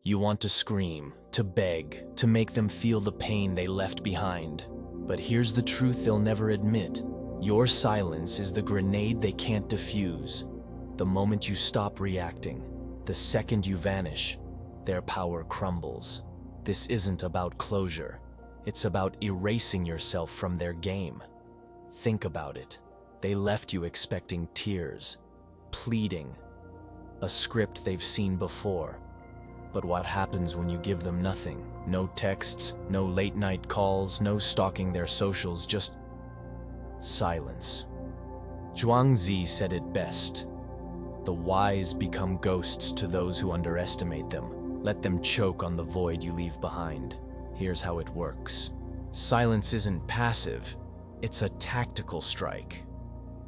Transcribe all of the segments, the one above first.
You want to scream, to beg, to make them feel the pain they left behind. But here's the truth they'll never admit. Your silence is the grenade they can't defuse. The moment you stop reacting, the second you vanish, their power crumbles. This isn't about closure. It's about erasing yourself from their game. Think about it. They left you expecting tears, pleading, a script they've seen before. But what happens when you give them nothing? No texts, no late-night calls, no stalking their socials, just silence. Zhuangzi said it best. The wise become ghosts to those who underestimate them. Let them choke on the void you leave behind. Here's how it works. Silence isn't passive, it's a tactical strike.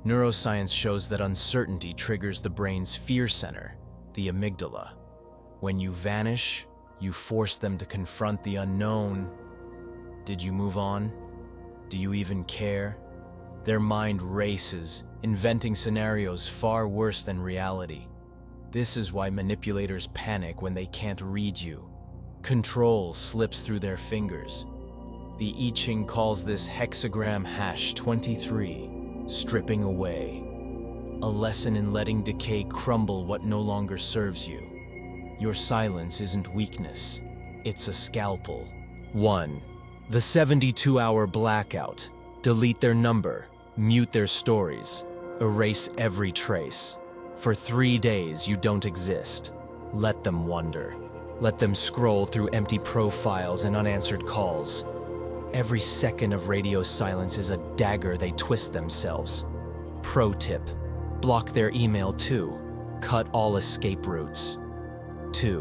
Neuroscience shows that uncertainty triggers the brain's fear center, the amygdala. When you vanish, you force them to confront the unknown. Did you move on? Do you even care? Their mind races, inventing scenarios far worse than reality. This is why manipulators panic when they can't read you. Control slips through their fingers. The I Ching calls this hexagram hash 23, stripping away. A lesson in letting decay crumble what no longer serves you. Your silence isn't weakness, it's a scalpel. 1. The 72-hour blackout. Delete their number, mute their stories, erase every trace. For 3 days, you don't exist. Let them wonder. Let them scroll through empty profiles and unanswered calls. Every second of radio silence is a dagger they twist themselves. Pro tip: block their email too. Cut all escape routes. 2.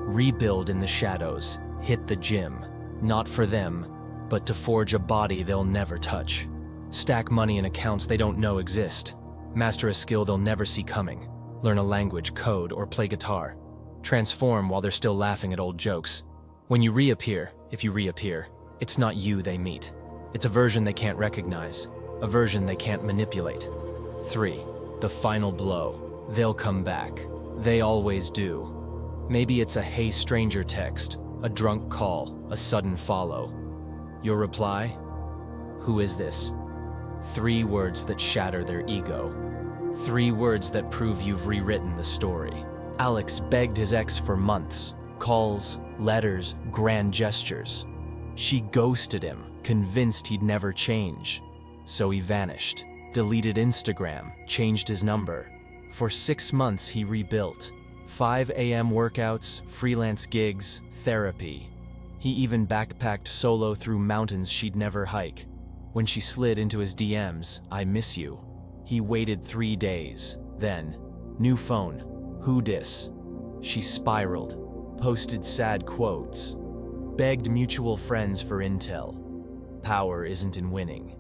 Rebuild in the shadows. Hit the gym. Not for them, but to forge a body they'll never touch. Stack money in accounts they don't know exist. Master a skill they'll never see coming. Learn a language, code, or play guitar. Transform while they're still laughing at old jokes. When you reappear, if you reappear, it's not you they meet. It's a version they can't recognize, a version they can't manipulate. 3. The final blow. They'll come back. They always do. Maybe it's a "Hey stranger" text, a drunk call, a sudden follow. Your reply? Who is this? 3 words that shatter their ego. 3 words that prove you've rewritten the story. Alex begged his ex for months. Calls, letters, grand gestures. She ghosted him, convinced he'd never change. So he vanished, deleted Instagram, changed his number. For 6 months he rebuilt. 5 a.m. workouts, freelance gigs, therapy. He even backpacked solo through mountains she'd never hike. When she slid into his DMs, "I miss you," he waited 3 days. Then, new phone, who dis? She spiraled, posted sad quotes, begged mutual friends for intel. Power isn't in winning.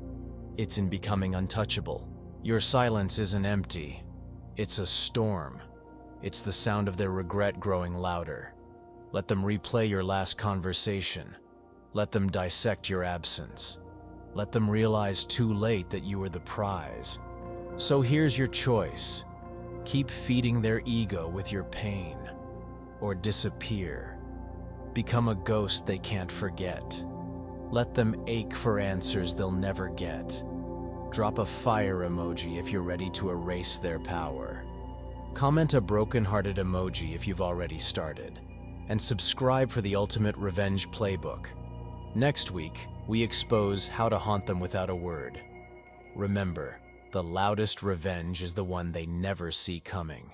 It's in becoming untouchable. Your silence isn't empty. It's a storm. It's the sound of their regret growing louder. Let them replay your last conversation. Let them dissect your absence. Let them realize too late that you were the prize. So here's your choice. Keep feeding their ego with your pain, or disappear. Become a ghost they can't forget. Let them ache for answers they'll never get. Drop a fire emoji if you're ready to erase their power. Comment a broken-hearted emoji if you've already started. And subscribe for the ultimate revenge playbook. Next week, we expose how to haunt them without a word. Remember, the loudest revenge is the one they never see coming.